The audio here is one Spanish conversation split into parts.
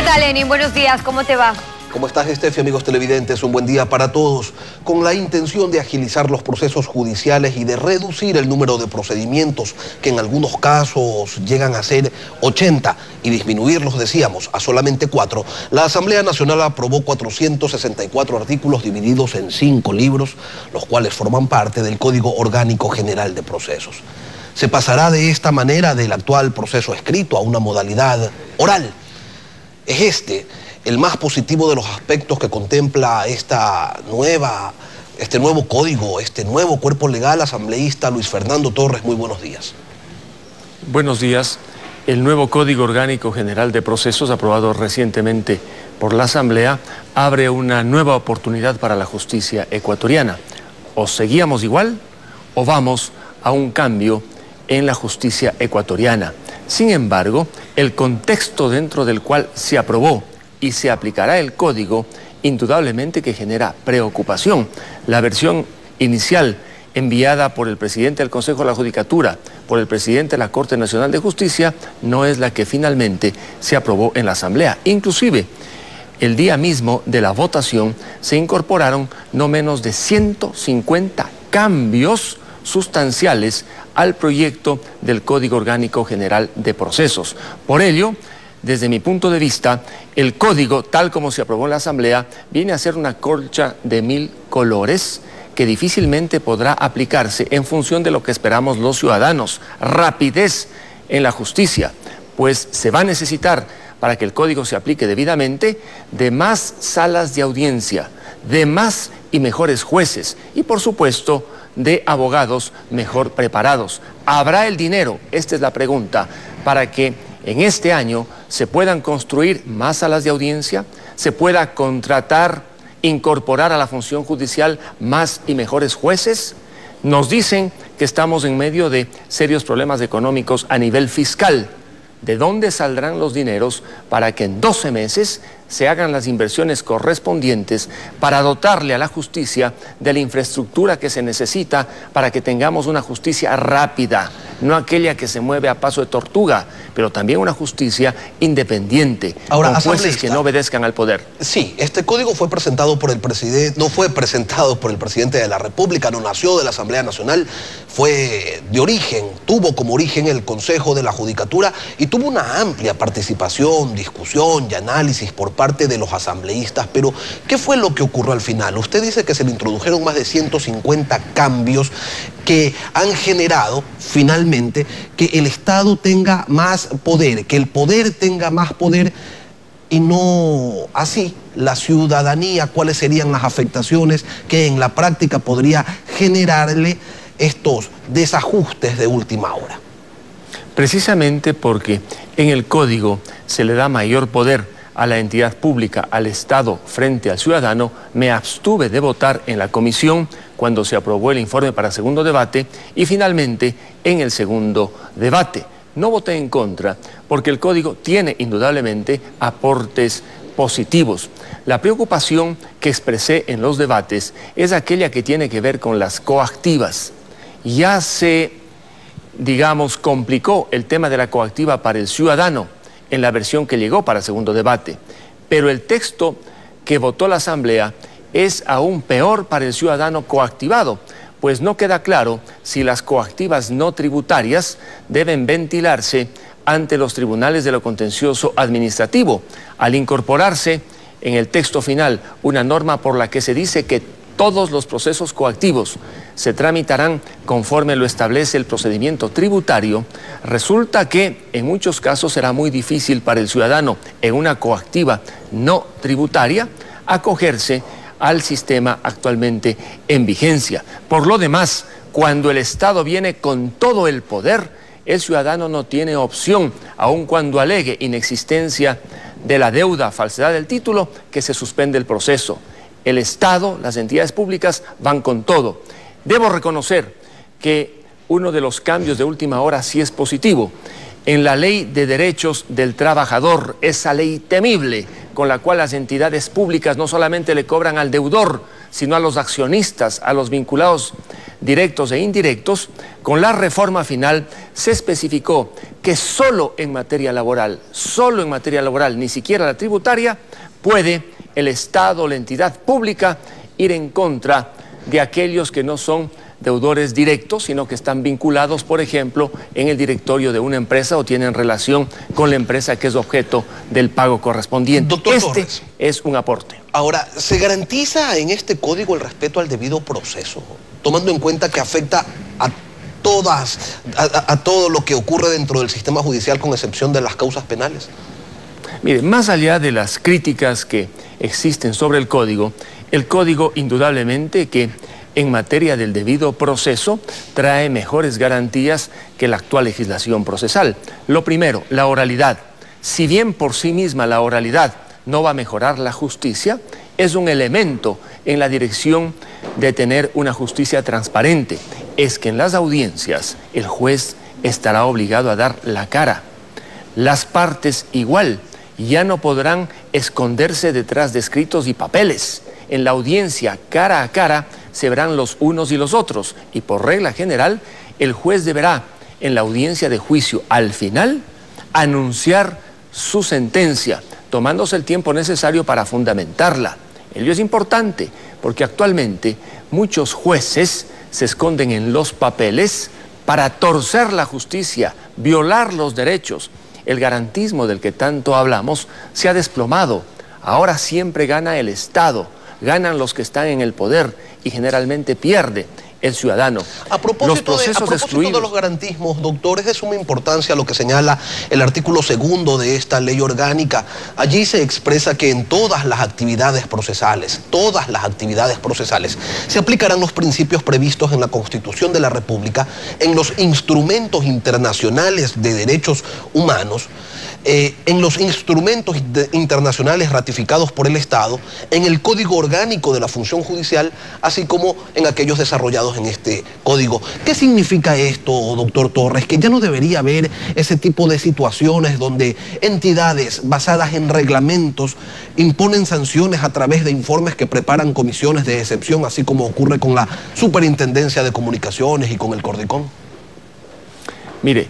tal, Lenin? Buenos días, ¿cómo te va? ¿Cómo estás, Estefi? Amigos televidentes, un buen día para todos. Con la intención de agilizar los procesos judiciales y de reducir el número de procedimientos, que en algunos casos llegan a ser 80, y disminuirlos, decíamos, a solamente 4, la Asamblea Nacional aprobó 464 artículos divididos en 5 libros, los cuales forman parte del Código Orgánico General de Procesos. Se pasará de esta manera del actual proceso escrito a una modalidad oral. Es este el más positivo de los aspectos que contempla este nuevo código, este nuevo cuerpo legal. Asambleísta Luis Fernando Torres, muy buenos días. Buenos días. El nuevo Código Orgánico General de Procesos, aprobado recientemente por la Asamblea, abre una nueva oportunidad para la justicia ecuatoriana. O seguíamos igual o vamos a un cambio en la justicia ecuatoriana. Sin embargo, el contexto dentro del cual se aprobó y se aplicará el código, indudablemente que genera preocupación. La versión inicial enviada por el presidente del Consejo de la Judicatura, por el presidente de la Corte Nacional de Justicia, no es la que finalmente se aprobó en la Asamblea. Inclusive, el día mismo de la votación se incorporaron no menos de 150 cambios sustanciales al proyecto del Código Orgánico General de Procesos. Por ello, desde mi punto de vista, el código, tal como se aprobó en la Asamblea, viene a ser una colcha de 1000 colores que difícilmente podrá aplicarse en función de lo que esperamos los ciudadanos. Rapidez en la justicia, pues se va a necesitar, para que el código se aplique debidamente, de más salas de audiencia, de más y mejores jueces y, por supuesto, de abogados mejor preparados. ¿Habrá el dinero? Esta es la pregunta, para que en este año se puedan construir más salas de audiencia, se pueda contratar, incorporar a la función judicial más y mejores jueces. Nos dicen que estamos en medio de serios problemas económicos a nivel fiscal. ¿De dónde saldrán los dineros para que en 12 meses se hagan las inversiones correspondientes para dotarle a la justicia de la infraestructura que se necesita para que tengamos una justicia rápida, no aquella que se mueve a paso de tortuga, pero también una justicia independiente, ahora, con jueces que no obedezcan al poder? Sí, este código fue presentado por el presidente, no fue presentado por el presidente de la República, no nació de la Asamblea Nacional, fue de origen, tuvo como origen el Consejo de la Judicatura y tuvo una amplia participación, discusión y análisis por parte de los asambleístas. Pero, ¿qué fue lo que ocurrió al final? Usted dice que se le introdujeron más de 150 cambios que han generado finalmente que el Estado tenga más poder, que el poder tenga más poder y no así la ciudadanía. ¿Cuáles serían las afectaciones que en la práctica podría generarle estos desajustes de última hora? Precisamente porque en el código se le da mayor poder a la entidad pública, al Estado frente al ciudadano, me abstuve de votar en la comisión cuando se aprobó el informe para segundo debate y finalmente en el segundo debate. No voté en contra porque el código tiene indudablemente aportes positivos. La preocupación que expresé en los debates es aquella que tiene que ver con las coactivas. Ya se, digamos, complicó el tema de la coactiva para el ciudadano en la versión que llegó para segundo debate, pero el texto que votó la Asamblea es aún peor para el ciudadano coactivado, pues no queda claro si las coactivas no tributarias deben ventilarse ante los tribunales de lo contencioso administrativo, al incorporarse en el texto final una norma por la que se dice que todos los procesos coactivos se tramitarán conforme lo establece el procedimiento tributario. Resulta que en muchos casos será muy difícil para el ciudadano en una coactiva no tributaria acogerse al sistema actualmente en vigencia. Por lo demás, cuando el Estado viene con todo el poder, el ciudadano no tiene opción, aun cuando alegue inexistencia de la deuda, falsedad del título, que se suspende el proceso. El Estado, las entidades públicas van con todo. Debo reconocer que uno de los cambios de última hora sí es positivo. En la Ley de Derechos del Trabajador, esa ley temible con la cual las entidades públicas no solamente le cobran al deudor, sino a los accionistas, a los vinculados directos e indirectos, con la reforma final se especificó que solo en materia laboral, ni siquiera la tributaria, puede el Estado o la entidad pública ir en contra de aquellos que no son deudores directos, sino que están vinculados, por ejemplo, en el directorio de una empresa o tienen relación con la empresa que es objeto del pago correspondiente. Doctor Torres, es un aporte. Ahora, ¿se garantiza en este código el respeto al debido proceso, tomando en cuenta que afecta a todo lo que ocurre dentro del sistema judicial, con excepción de las causas penales? Mire, más allá de las críticas que existen sobre el código indudablemente que en materia del debido proceso trae mejores garantías que la actual legislación procesal. Lo primero, la oralidad. Si bien por sí misma la oralidad no va a mejorar la justicia, es un elemento en la dirección de tener una justicia transparente. Es que en las audiencias el juez estará obligado a dar la cara. Las partes igual ya no podrán esconderse detrás de escritos y papeles. En la audiencia cara a cara se verán los unos y los otros, y por regla general el juez deberá en la audiencia de juicio al final anunciar su sentencia, tomándose el tiempo necesario para fundamentarla. Ello es importante porque actualmente muchos jueces se esconden en los papeles para torcer la justicia, violar los derechos. El garantismo del que tanto hablamos se ha desplomado. Ahora siempre gana el Estado, ganan los que están en el poder y generalmente pierde el ciudadano. A propósito de los garantismos, doctor, es de suma importancia lo que señala el artículo 2 de esta ley orgánica. Allí se expresa que en todas las actividades procesales, se aplicarán los principios previstos en la Constitución de la República, en los instrumentos internacionales de derechos humanos, en los instrumentos internacionales ratificados por el Estado, en el Código Orgánico de la Función Judicial, así como en aquellos desarrollados en este código. ¿Qué significa esto, doctor Torres? Que ya no debería haber ese tipo de situaciones donde entidades basadas en reglamentos imponen sanciones a través de informes que preparan comisiones de excepción, así como ocurre con la Superintendencia de Comunicaciones y con el Cordicón. Mire,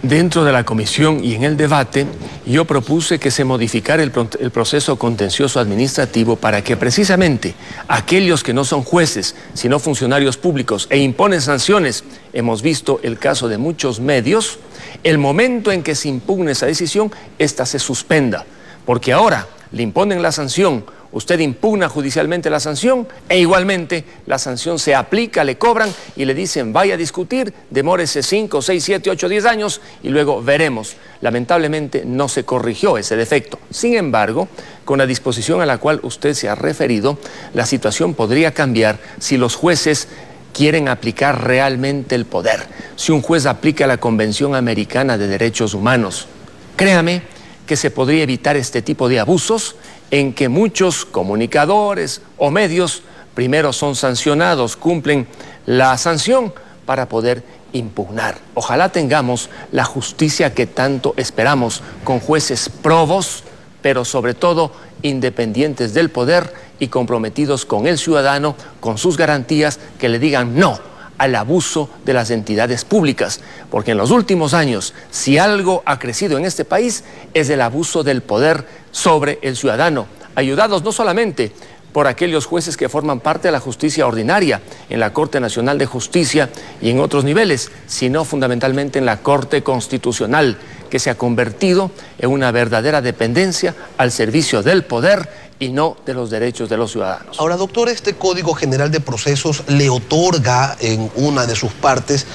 dentro de la comisión y en el debate, yo propuse que se modificara el proceso contencioso administrativo para que precisamente aquellos que no son jueces, sino funcionarios públicos e imponen sanciones, hemos visto el caso de muchos medios, el momento en que se impugne esa decisión, ésta se suspenda, porque ahora le imponen la sanción, usted impugna judicialmente la sanción e igualmente la sanción se aplica, le cobran y le dicen vaya a discutir, demórese 5, 6, 7, 8, 10 años y luego veremos. Lamentablemente no se corrigió ese defecto. Sin embargo, con la disposición a la cual usted se ha referido, la situación podría cambiar si los jueces quieren aplicar realmente el poder. Si un juez aplica la Convención Americana de Derechos Humanos, créame que se podría evitar este tipo de abusos en que muchos comunicadores o medios primero son sancionados, cumplen la sanción para poder impugnar. Ojalá tengamos la justicia que tanto esperamos, con jueces probos, pero sobre todo independientes del poder y comprometidos con el ciudadano, con sus garantías, que le digan no al abuso de las entidades públicas, porque en los últimos años, si algo ha crecido en este país, es el abuso del poder sobre el ciudadano, ayudados no solamente por aquellos jueces que forman parte de la justicia ordinaria, en la Corte Nacional de Justicia y en otros niveles, sino fundamentalmente en la Corte Constitucional, que se ha convertido en una verdadera dependencia al servicio del poder y no de los derechos de los ciudadanos. Ahora, doctor, este Código General de Procesos le otorga en una de sus partes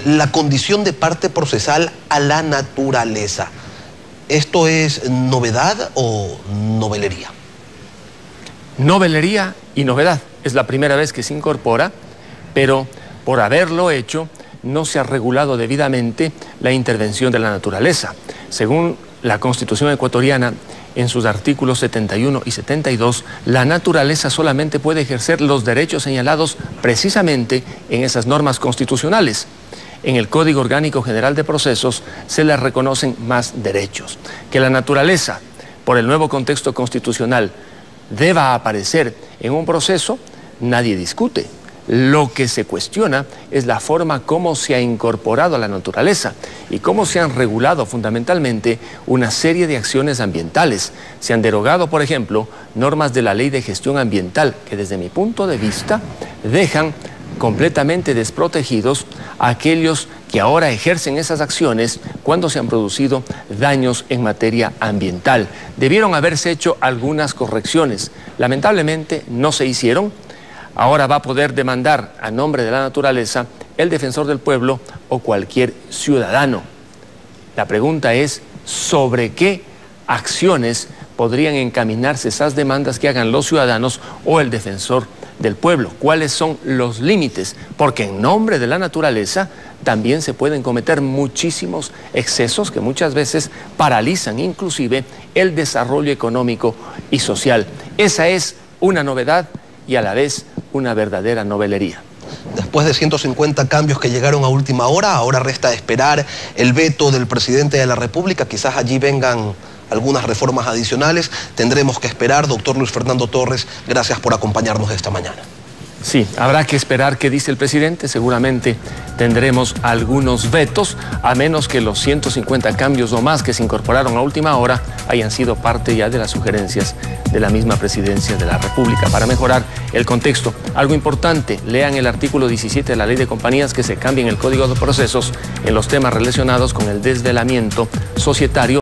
la condición de parte procesal a la naturaleza. ¿Esto es novedad o novelería? Novelería y novedad. Es la primera vez que se incorpora, pero por haberlo hecho no se ha regulado debidamente la intervención de la naturaleza. Según la Constitución ecuatoriana, en sus artículos 71 y 72, la naturaleza solamente puede ejercer los derechos señalados precisamente en esas normas constitucionales. En el Código Orgánico General de Procesos se les reconocen más derechos. Que la naturaleza, por el nuevo contexto constitucional, deba aparecer en un proceso, nadie discute. Lo que se cuestiona es la forma como se ha incorporado a la naturaleza y cómo se han regulado fundamentalmente una serie de acciones ambientales. Se han derogado, por ejemplo, normas de la Ley de Gestión Ambiental que desde mi punto de vista dejan completamente desprotegidos a aquellos que ahora ejercen esas acciones cuando se han producido daños en materia ambiental. Debieron haberse hecho algunas correcciones. Lamentablemente no se hicieron. Ahora va a poder demandar a nombre de la naturaleza el defensor del pueblo o cualquier ciudadano. La pregunta es, ¿sobre qué acciones podrían encaminarse esas demandas que hagan los ciudadanos o el defensor del pueblo? ¿Cuáles son los límites? Porque en nombre de la naturaleza también se pueden cometer muchísimos excesos que muchas veces paralizan inclusive el desarrollo económico y social. Esa es una novedad y a la vez una verdadera novelería. Después de 150 cambios que llegaron a última hora, ahora resta esperar el veto del presidente de la República. Quizás allí vengan algunas reformas adicionales. Tendremos que esperar. Doctor Luis Fernando Torres, gracias por acompañarnos esta mañana. Sí, habrá que esperar qué dice el presidente. Seguramente tendremos algunos vetos, a menos que los 150 cambios o más que se incorporaron a última hora hayan sido parte ya de las sugerencias de la misma presidencia de la República para mejorar el contexto. Algo importante, lean el artículo 17 de la Ley de Compañías, que se cambie en el Código de Procesos en los temas relacionados con el desvelamiento societario.